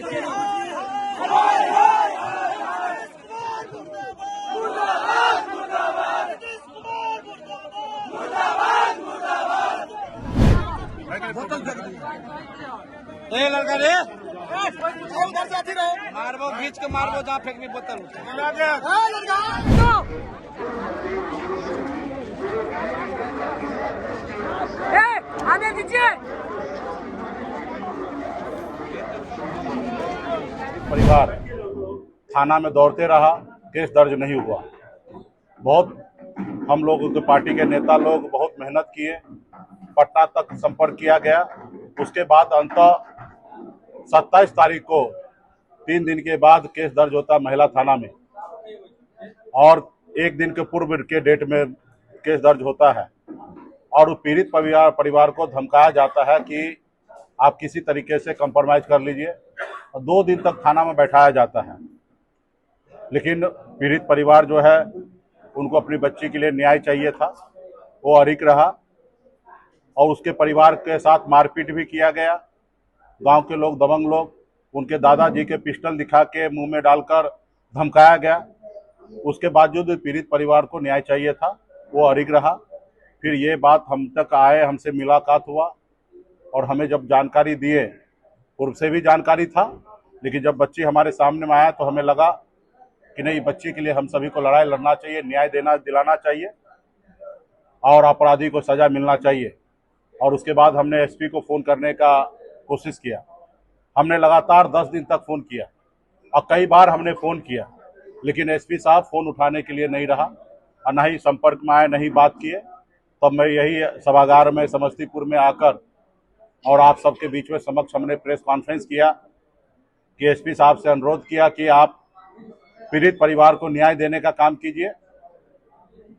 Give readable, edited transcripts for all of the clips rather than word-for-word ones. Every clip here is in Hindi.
लड़का रे मारबो खींच के मारबो जहाँ फेंकनी बोतल आने दीजिए। परिवार थाना में दौड़ते रहा, केस दर्ज नहीं हुआ। बहुत हम लोगों के पार्टी के नेता लोग बहुत मेहनत किए, पटना तक संपर्क किया गया। उसके बाद अंततः 27 तारीख को 3 दिन के बाद केस दर्ज होता महिला थाना में, और 1 दिन के पूर्व के डेट में केस दर्ज होता है। और पीड़ित परिवार को धमकाया जाता है कि आप किसी तरीके से कंप्रोमाइज कर लीजिए, और 2 दिन तक थाना में बैठाया जाता है। लेकिन पीड़ित परिवार जो है, उनको अपनी बच्ची के लिए न्याय चाहिए था, वो अड़िग रहा, और उसके परिवार के साथ मारपीट भी किया गया। गांव के लोग, दबंग लोग, उनके दादाजी के पिस्टल दिखा के मुंह में डालकर धमकाया गया। उसके बावजूद पीड़ित परिवार को न्याय चाहिए था, वो अड़िग रहा। फिर ये बात हम तक आए, हमसे मुलाकात हुआ, और हमें जब जानकारी दिए, पूर्व से भी जानकारी था, लेकिन जब बच्ची हमारे सामने में आया तो हमें लगा कि नहीं, बच्ची के लिए हम सभी को लड़ाई लड़ना चाहिए, न्याय दिलाना चाहिए, और अपराधी को सजा मिलना चाहिए। और उसके बाद हमने एसपी को फ़ोन करने का कोशिश किया। हमने लगातार 10 दिन तक फ़ोन किया, और कई बार हमने फ़ोन किया, लेकिन एसपी साहब फ़ोन उठाने के लिए नहीं रहा, और न ही संपर्क में आए, नहीं बात किए। तब मैं यही सभागार में समस्तीपुर में आकर और आप सबके बीच में समक्ष हमने प्रेस कॉन्फ्रेंस किया कि एसपी साहब से अनुरोध किया कि आप पीड़ित परिवार को न्याय देने का काम कीजिए।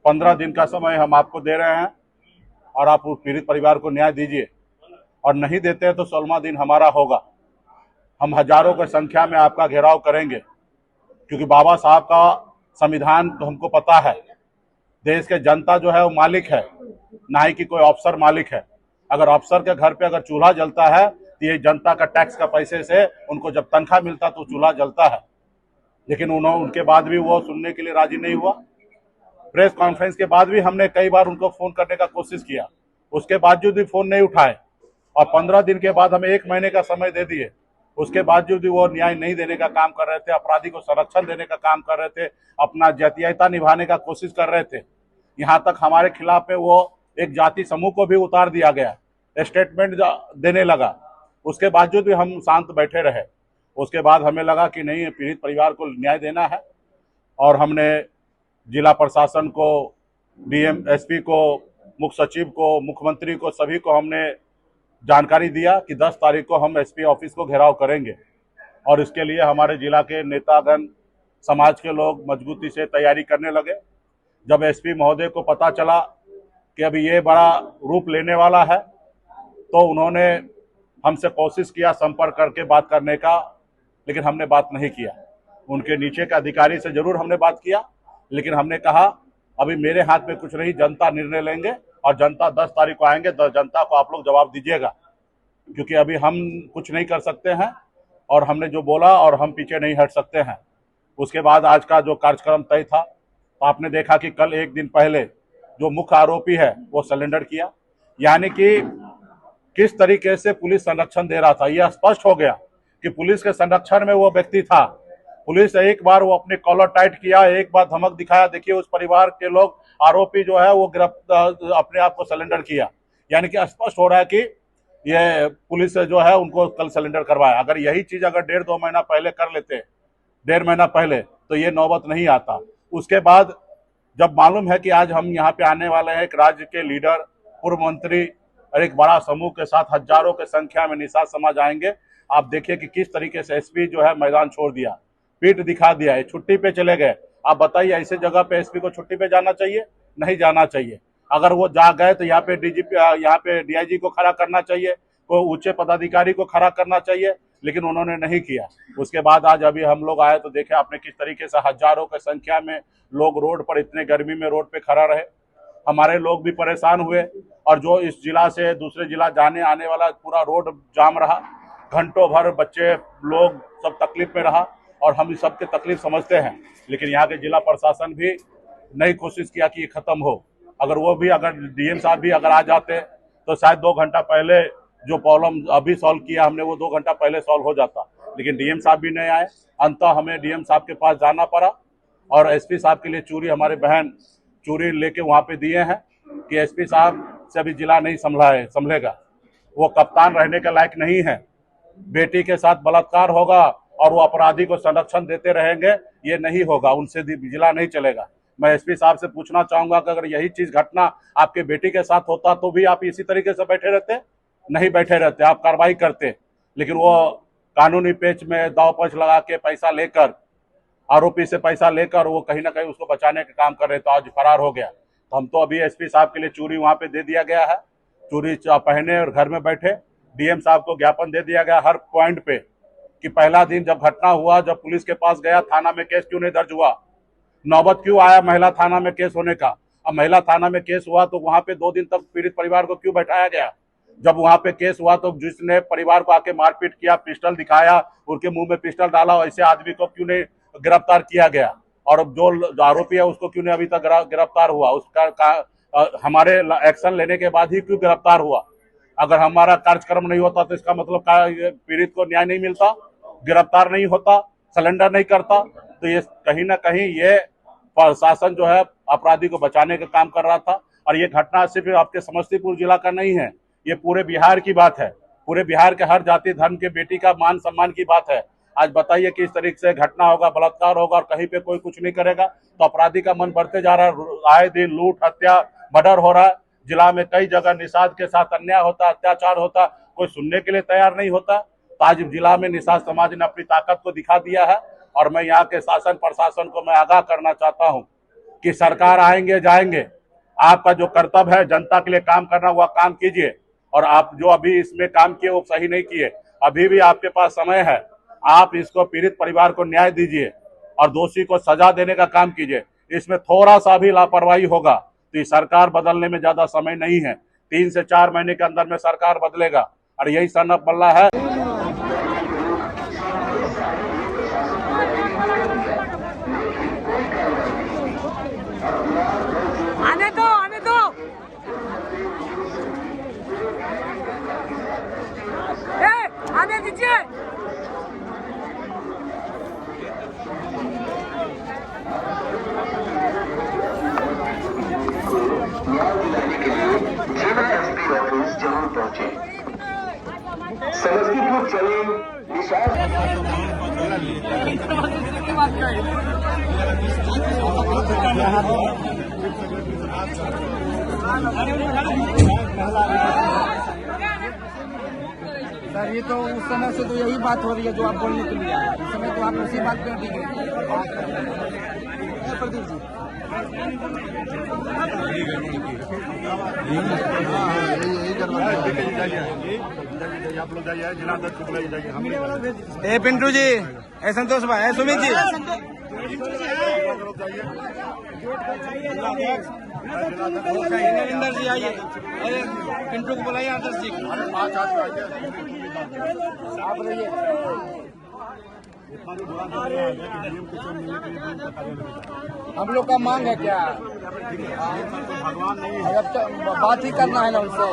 15 दिन का समय हम आपको दे रहे हैं, और आप उस पीड़ित परिवार को न्याय दीजिए, और नहीं देते हैं तो 16वां दिन हमारा होगा। हम हजारों की संख्या में आपका घेराव करेंगे, क्योंकि बाबा साहब का संविधान तो हमको पता है। देश के जनता जो है वो मालिक है, ना ही कि कोई अफसर मालिक है। अगर अफसर के घर पे अगर चूल्हा जलता है तो ये जनता का टैक्स का पैसे से उनको जब तनख्वाह मिलता तो चूल्हा जलता है। लेकिन उनके बाद भी वो सुनने के लिए राजी नहीं हुआ। प्रेस कॉन्फ्रेंस के बाद भी हमने कई बार उनको फोन करने का कोशिश किया, उसके बावजूद भी फोन नहीं उठाए, और 15 दिन के बाद हमें 1 महीने का समय दे दिए। उसके बावजूद भी वो न्याय नहीं देने का काम कर रहे थे, अपराधी को संरक्षण देने का काम कर रहे थे, अपना जातीयता निभाने का कोशिश कर रहे थे। यहाँ तक हमारे खिलाफ में वो एक जाति समूह को भी उतार दिया गया, स्टेटमेंट देने लगा। उसके बावजूद भी हम शांत बैठे रहे। उसके बाद हमें लगा कि नहीं, पीड़ित परिवार को न्याय देना है, और हमने जिला प्रशासन को, डीएम, एसपी को, मुख्य सचिव को, मुख्यमंत्री को, सभी को हमने जानकारी दिया कि 10 तारीख को हम एसपी ऑफिस को घेराव करेंगे। और इसके लिए हमारे जिला के नेतागण, समाज के लोग मजबूती से तैयारी करने लगे। जब एसपी महोदय को पता चला कि अभी ये बड़ा रूप लेने वाला है, तो उन्होंने हमसे कोशिश किया संपर्क करके बात करने का, लेकिन हमने बात नहीं किया। उनके नीचे के अधिकारी से जरूर हमने बात किया, लेकिन हमने कहा अभी मेरे हाथ में कुछ नहीं, जनता निर्णय लेंगे, और जनता 10 तारीख को आएंगे, जनता को आप लोग जवाब दीजिएगा, क्योंकि अभी हम कुछ नहीं कर सकते हैं, और हमने जो बोला और हम पीछे नहीं हट सकते हैं। उसके बाद आज का जो कार्यक्रम तय था, तो आपने देखा कि कल 1 दिन पहले जो मुख्य आरोपी है वो सरेंडर किया। यानी कि किस तरीके से पुलिस संरक्षण दे रहा था, यह स्पष्ट हो गया कि पुलिस के संरक्षण में वो व्यक्ति था। पुलिस एक बार वो अपने कॉलर टाइट किया, एक बार धमक दिखाया, देखिए उस परिवार के लोग, आरोपी जो है वो अपने आप को सरेंडर किया। यानी कि स्पष्ट हो रहा है कि ये पुलिस जो है उनको कल सरेंडर करवाया। अगर यही चीज अगर 1.5-2 महीना पहले कर लेते, 1.5 महीना पहले, तो ये नौबत नहीं आता। उसके बाद जब मालूम है कि आज हम यहाँ पे आने वाले हैं, एक राज्य के लीडर, पूर्व मंत्री और एक बड़ा समूह के साथ हजारों की संख्या में निषाद समाज आएंगे, आप देखिए कि किस तरीके से एसपी जो है मैदान छोड़ दिया, पीठ दिखा दिया है, छुट्टी पे चले गए। आप बताइए, ऐसे जगह पे एसपी को छुट्टी पे जाना चाहिए? नहीं जाना चाहिए। अगर वो जा गए तो यहाँ पे डीजीपी, यहाँ पे डीआईजी को खड़ा करना चाहिए, कोई ऊंचे पदाधिकारी को खड़ा करना चाहिए, लेकिन उन्होंने नहीं किया। उसके बाद आज अभी हम लोग आए तो देखे आपने किस तरीके से हजारों की संख्या में लोग रोड पर, इतने गर्मी में रोड पे खड़ा रहे। हमारे लोग भी परेशान हुए, और जो इस जिला से दूसरे जिला जाने आने वाला पूरा रोड जाम रहा। घंटों भर बच्चे लोग सब तकलीफ में रहा और हम इस सबके तकलीफ समझते हैं, लेकिन यहाँ के जिला प्रशासन भी नहीं कोशिश किया कि ये खत्म हो। अगर डीएम साहब भी अगर आ जाते तो शायद 2 घंटा पहले जो प्रॉब्लम अभी सॉल्व किया हमने वो 2 घंटा पहले सॉल्व हो जाता, लेकिन डीएम साहब भी नहीं आए। अंततः हमें डीएम साहब के पास जाना पड़ा और एसपी साहब के लिए चूड़ी हमारे बहन चूड़ी लेके वहाँ पे दिए हैं कि एसपी साहब से अभी जिला नहीं संभलेगा, वो कप्तान रहने के लायक नहीं है। बेटी के साथ बलात्कार होगा और वो अपराधी को संरक्षण देते रहेंगे, ये नहीं होगा, उनसे जिला नहीं चलेगा। मैं एसपी साहब से पूछना चाहूंगा कि अगर यही चीज घटना आपके बेटी के साथ होता तो भी आप इसी तरीके से बैठे रहते? नहीं बैठे रहते, आप कार्रवाई करते। लेकिन वो कानूनी पेच में दाव पेच लगा के पैसा लेकर, आरोपी से पैसा लेकर वो कहीं ना कहीं उसको बचाने का काम कर रहे, तो आज फरार हो गया। तो हम तो अभी एसपी साहब के लिए चूड़ी वहां पे दे दिया गया है, चूड़ी पहने और घर में बैठे। डीएम साहब को ज्ञापन दे दिया गया हर पॉइंट पे कि पहला दिन जब घटना हुआ, जब पुलिस के पास गया, थाना में केस क्यों नहीं दर्ज हुआ, नौबत क्यों आया महिला थाना में केस होने का। अब महिला थाना में केस हुआ तो वहां पे 2 दिन तक पीड़ित परिवार को क्यों बैठाया गया? जब वहां पे केस हुआ तो जिसने परिवार को आके मारपीट किया, पिस्टल दिखाया, उनके मुंह में पिस्टल डाला, ऐसे आदमी को क्यों नहीं गिरफ्तार किया गया? और जो आरोपी है उसको क्यों नहीं अभी तक गिरफ्तार हुआ? उसका हमारे एक्शन लेने के बाद ही क्यों गिरफ्तार हुआ? अगर हमारा कार्यक्रम नहीं होता तो इसका मतलब पीड़ित को न्याय नहीं मिलता, गिरफ्तार नहीं होता, सरेंडर नहीं करता। तो ये कहीं ना कहीं ये प्रशासन जो है अपराधी को बचाने का काम कर रहा था। और ये घटना सिर्फ आपके समस्तीपुर जिला का नहीं है, ये पूरे बिहार की बात है। पूरे बिहार के हर जाति धर्म के बेटी का मान सम्मान की बात है। आज बताइए कि इस तरीके से घटना होगा, बलात्कार होगा और कहीं पे कोई कुछ नहीं करेगा, तो अपराधी का मन बढ़ते जा रहा है। आए दिन लूट, हत्या, मर्डर हो रहा है। जिला में कई जगह निषाद के साथ अन्याय होता, अत्याचार होता, कोई सुनने के लिए तैयार नहीं होता। तो आज जिला में निषाद समाज ने अपनी ताकत को दिखा दिया है। और मैं यहाँ के शासन प्रशासन को मैं आगाह करना चाहता हूँ कि सरकार आएंगे जाएंगे, आपका जो कर्तव्य है जनता के लिए काम करना, वह काम कीजिए। और आप जो अभी इसमें काम किए वो सही नहीं किए, अभी भी आपके पास समय है। आप इसको पीड़ित परिवार को न्याय दीजिए और दोषी को सजा देने का काम कीजिए। इसमें थोड़ा सा भी लापरवाही होगा तो ये सरकार बदलने में ज्यादा समय नहीं है, 3 से 4 महीने के अंदर में सरकार बदलेगा और यही सनक बल्ला है। आने दो आने दीजिए। जहां पहुंचे समस्तीपुर चले निषाद सर ये तो उस समय से तो यही बात हो रही है जो आप बोलने के लिए आए, उस समय तो आप उसी बात कर दी गई। प्रदीप जी आप लोग जाइए, जिला अध्यक्ष को बुलाइए, जाइए। पिंटू जी, संतोष भाई, सुमित जी, नरेंद्र जी आइए, पिंटू को बुलाइए, आदर्श जी आप रहिए। हम लोग का मांग है क्या? भगवान नहीं है, बात ही करना है ना उनसे।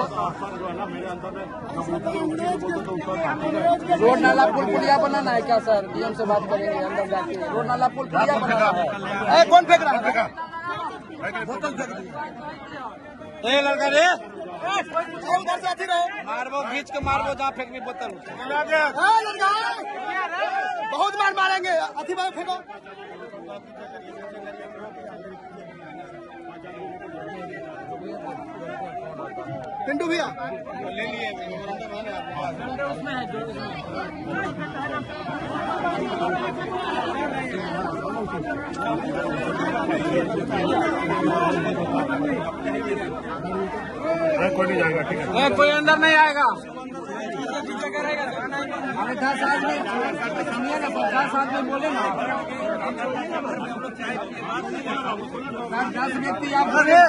रोड नाला पुल पुलिया बनाना है क्या सर? डीएम से बात करेंगे अंदर जाके। रोड नाला पुल पुलिया बनाना है। कौन फेंक रहा है? बोतल फेंक दी। ये लड़का रे उधर से रहे, मारबो, खींच के मारबो, जहाँ फेंकनी बोतल बहुत मार मारेंगे। अथी भाई फेंको। पिंटू भैया ले लिए कोई नहीं जाएगा, ठीक है, कोई अंदर नहीं आएगा। 10 आदमी सुनिए ना, 10 आदमी बोले ना, 10 व्यक्ति आप बोले।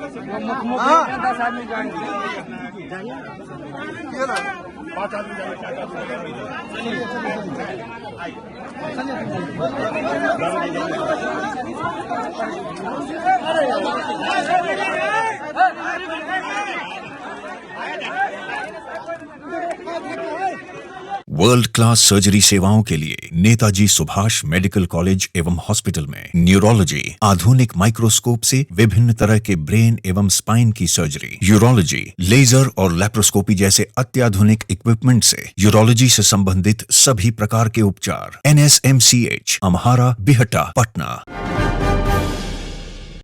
हाँ। 10 आदमी जाएंगे। ये ना। वर्ल्ड क्लास सर्जरी सेवाओं के लिए नेताजी सुभाष मेडिकल कॉलेज एवं हॉस्पिटल में न्यूरोलॉजी, आधुनिक माइक्रोस्कोप से विभिन्न तरह के ब्रेन एवं स्पाइन की सर्जरी, यूरोलॉजी, लेजर और लैप्रोस्कोपी जैसे अत्याधुनिक इक्विपमेंट से यूरोलॉजी से संबंधित सभी प्रकार के उपचार। NSMCH, अम्हारा, बिहटा, पटना।